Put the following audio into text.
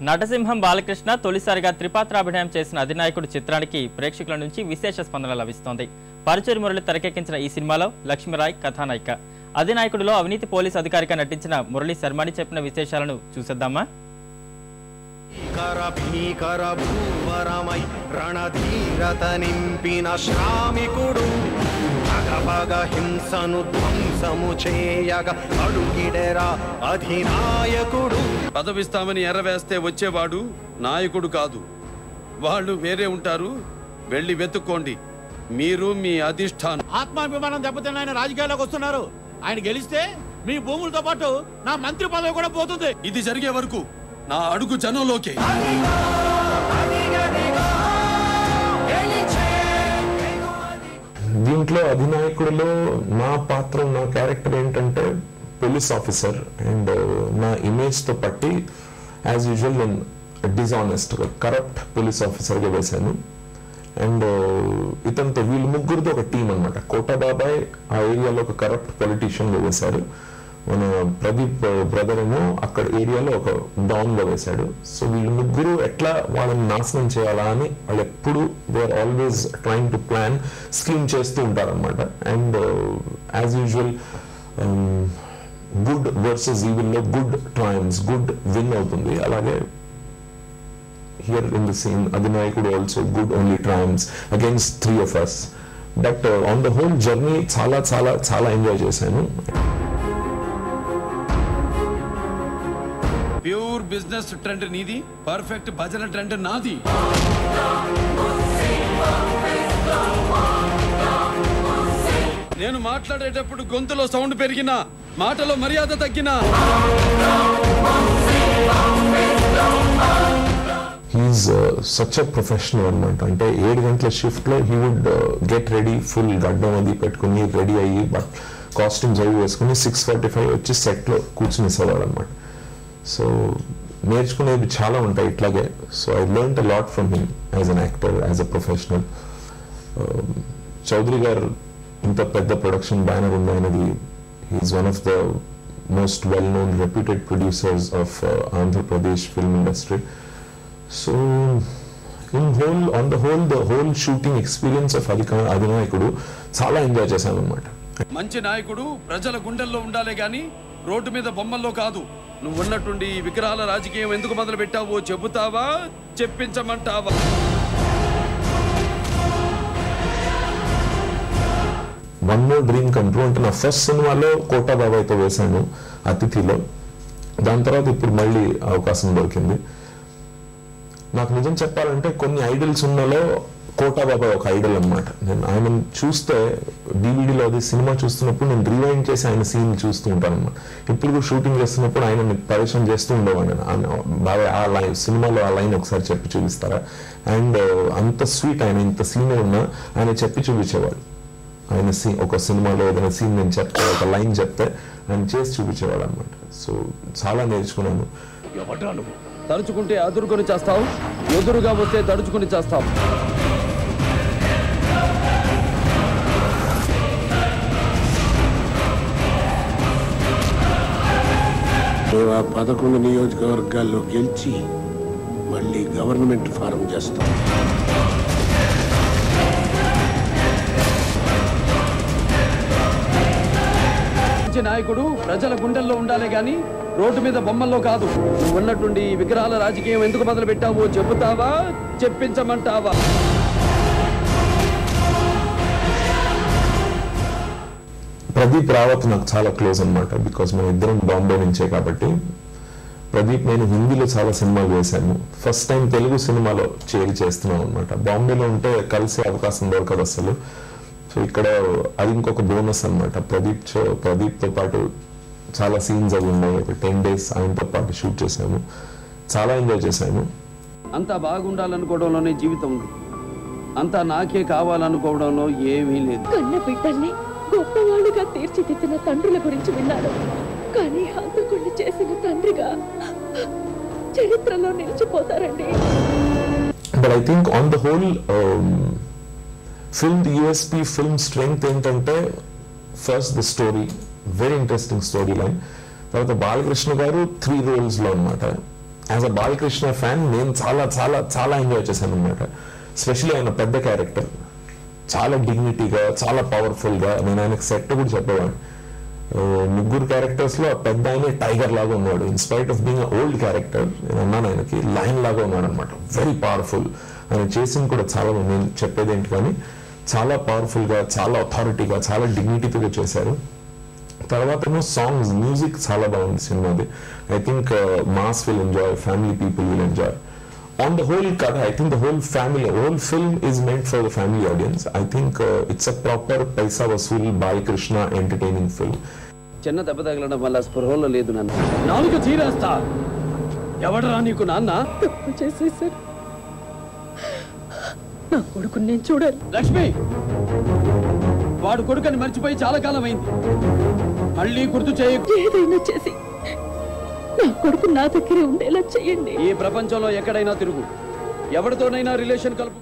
నటసింహం బాలకృష్ణ తొలిసారిగా త్రిపాత్రాభినయం చేసిన అధినాయకుడు చిత్రానికి ప్రేక్షకుల నుంచి విశేష స్పందన లభిస్తోంది. పరుచూరి మురళి తెరకెక్కించిన ఈ సినిమాలో లక్ష్మీరాయ్ కథానాయిక. అధినాయకుడిలో అవినీతి పోలీస్ అధికారిగా నటించిన మురళి శర్మని చెప్పిన విశేషాలను చూసేద్దామా. పదవిస్తామని ఎర్రవేస్తే వచ్చేవాడు నాయకుడు కాదు, వాళ్ళు వేరే ఉంటారు, వెళ్ళి వెతుక్కోండి. మీరు మీ అధిష్టానం. ఆత్మాభిమానం దెబ్బతిన్న ఆయన రాజకీయాల్లోకి వస్తున్నారు. ఆయన గెలిస్తే మీ భూములతో పాటు నా మంత్రి పదవి కూడా పోతుంది. ఇది జరిగే వరకు నా అడుగు జనంలోకి. దీంట్లో అధినాయకుడిలో నా పాత్ర, నా క్యారెక్టర్ ఏంటంటే పోలీస్ ఆఫీసర్. అండ్ నా ఇమేజ్తో పట్టి యాజ్ యూజువల్ నేను డిజానెస్ట్ కరప్ట్ పోలీస్ ఆఫీసర్గా వేశాను. అండ్ ఇతనితో వీళ్ళు ముగ్గురితో ఒక టీం అనమాట. కోటా బాబాయ్ ఆ ఏరియాలో ఒక కరప్ట్ పొలిటీషియన్గా వేశాడు. మన ప్రదీప్ బ్రదర్ ఏమో అక్కడ ఏరియాలో ఒక డాన్గా వేశాడు. సో వీళ్ళు ముగ్గురు ఎట్లా వాళ్ళని నాశనం చేయాలా అని వాళ్ళు ఎప్పుడు they are always trying to plan, scheme చేస్తూ ఉంటారనమాట. And as usual good versus ఈవిల్లో గుడ్ ట్రయమ్స్, గుడ్ విన్ అవుతుంది. అలాగే here in the scene adhinayakudu also good only triumphs against three of us. But on the whole journey చాలా enjoy చేశాను. Pure business trend నీది, perfect భజన trend నాది. నేను మాట్లాడేటప్పుడు గొంతులో సౌండ్ పెరిగినా, మాటలో మర్యాద తగ్గినా He's such a professional అనమాట. అంటే 7 గంటల షిఫ్ట్లో he would get ready, full గడ్డం అది పెట్టుకుని రెడీ అయ్యి కాస్ట్యూమ్స్ అవి వేసుకుని 6:45 వచ్చి సెట్లో కూర్చునేసేవాడు అనమాట. సో నేర్చుకునేవి చాలా ఉంటాయి ఇట్లాగే. So I learned a lot from him as an actor, as a professional. Chowdary గారు ఇంత పెద్ద ప్రొడక్షన్ బ్యానర్ ఉంది ఆయనది. He's one of the most well known reputed producers of Andhra Pradesh film industry. So on the whole shooting experience of అధినాయకుడు చాలా enjoy చేశాను అనమాట. మంచి నాయకుడు ప్రజల గుండెల్లో ఉండాలే గాని రోడ్డు మీద బొమ్మల్లో కాదు. నువ్వు ఉన్నట్టుండి విగ్రహాల రాజకీయం ఎందుకు మొదలు పెట్టావో చెబుతావా, చెప్పించమంటావా? One more dream come true అంటే నా ఫస్ట్ సినిమాలో కోటా బాబాయ్తో వేశాను అతిథిలో. దాని తర్వాత ఇప్పుడు మళ్ళీ అవకాశం దొరికింది. నాకు నిజం చెప్పాలంటే కొన్ని ఐడల్స్ ఉన్నలో కోటా బాబాయ్ ఒక ఐడల్ అనమాట. నేను ఆయన చూస్తే డివిడీలో అది సినిమా చూస్తున్నప్పుడు నేను రివైండ్ చేసి ఆయన సీన్ చూస్తూ ఉంటాను అనమాట. ఇప్పుడు షూటింగ్ చేస్తున్నప్పుడు ఆయన పరిచయం చేస్తూ ఉండేవాడు. బాబాయ్ ఆ లైన్, సినిమాలో ఆ లైన్ ఒకసారి చెప్పి చూపిస్తారా? అండ్ అంత స్వీట్, ఆయన ఇంత సీన్ ఉన్నా ఆయన చెప్పి చూపించేవాడు. ఆయన ఒక సినిమాలో ఏదైనా సీన్ నేను చెప్తే, ఒక లైన్ చెప్తే ఆయన చేసి చూపించేవాడు అనమాట. సో చాలా నేర్చుకున్నాను. తడుచుకుంటే అదురుకొని చేస్తావు, ఎదురుగా వస్తే తడుచుకుని చేస్తావు. మేము 11 నియోజకవర్గాల్లో గెలిచి మళ్ళీ గవర్నమెంట్ ఫారం చేస్తాం. నాయకుడు ప్రజల గుండెల్లో ఉండాలే గాని రోడ్డు మీద బొమ్మల్లో కాదు. నువ్వు ఉన్నట్టుండి విగ్రహాల రాజకీయం ఎందుకు మొదలు పెట్టావో చెబుతావా, చెప్పించమంటావా? ప్రదీప్ రావత్ నాకు చాలా క్లోజ్ అనమాట. బికాస్ మన ఇద్దరం బాంబే నుంచే కాబట్టి. ప్రదీప్ నేను హిందీలో చాలా సినిమాలు వేశాను. ఫస్ట్ టైం తెలుగు సినిమాలో చేస్తున్నాను అనమాట. బాంబేలో ఉంటే కలిసే అవకాశం దొరకదు అసలు. సో ఇక్కడ అది ఇంకొక బోనస్ అనమాట. ప్రదీప్తో పాటు చాలా సీన్స్ అవి ఉన్నాయి. ఒక 10 days ఆయనతో పాటు షూట్ చేశాము. చాలా ఎంజాయ్ చేశాను. అంతా బాగుండాలనుకోవడంలోనే జీవితం ఉంది, అంతా నాకే కావాలనుకోవడంలో ఏమీ లేదు. కన్న బిడ్డల్ని గొప్పవాళ్ళుగా తీర్చిదిద్దిన తండ్రుల గురించి విన్నాను, కానీ హంతకుణ్ణి చేసిన తండ్రిగా చరిత్రలో నిలిచిపోతారండి. But I think on the whole film USP film strength ఏంటంటే first the story, very interesting story line. తర్వాత బాలకృష్ణ గారు 3 roles లో అనమాట. యాజ్ అ బాలకృష్ణ ఫ్యాన్ నేను చాలా చాలా చాలా ఎంజాయ్ చేశాను అనమాట. ఎస్పెషల్లీ ఆయన పెద్ద క్యారెక్టర్ చాలా డిగ్నిటీగా, చాలా పవర్ఫుల్గా. నేను ఆయనకు సెట్ కూడా చెప్పేవాడిని. ముగ్గురు క్యారెక్టర్స్ లో పెద్ద ఆయన టైగర్ లాగా ఉన్నాడు. In spite of being old character నేను అన్నాను ఆయనకి లయన్ లాగా ఉన్నాడు అనమాట. Very powerful. ఆయన చేసింది కూడా చాలా, నేను చెప్పేది ఏంటి కానీ చాలా పవర్ఫుల్ గా, చాలా అథారిటీగా, చాలా డిగ్నిటీగా చేశారు. తర్వాత సాంగ్స్, మ్యూజిక్ చాలా బాగుంది సినిమాది. I think mass will enjoy, family people will enjoy. On the whole kata, I think the whole film is meant for the family audience. I think it's a proper paisa vasool Balakrishna entertaining film. చిన్న దెబ్బ తగలడం వల్ల స్పృహలో లేదు నాన్న. నాలుగు చీరేస్తా. ఎవడరా నీకు నాన్న? తప్పు చేసేసారు. నా కొడుకుని నేను చూడాలి. లక్ష్మి, వాడు కొడుకని మర్చిపోయి చాలా కాలం అయింది. మళ్ళీ గుర్తు చేయకు. ఏదైనా చేసి నా కొడుకు నా దగ్గరే ఉండేలా చేయండి. ఈ ప్రపంచంలో ఎక్కడైనా తిరుగు, ఎవరితోనైనా రిలేషన్ కలుపు.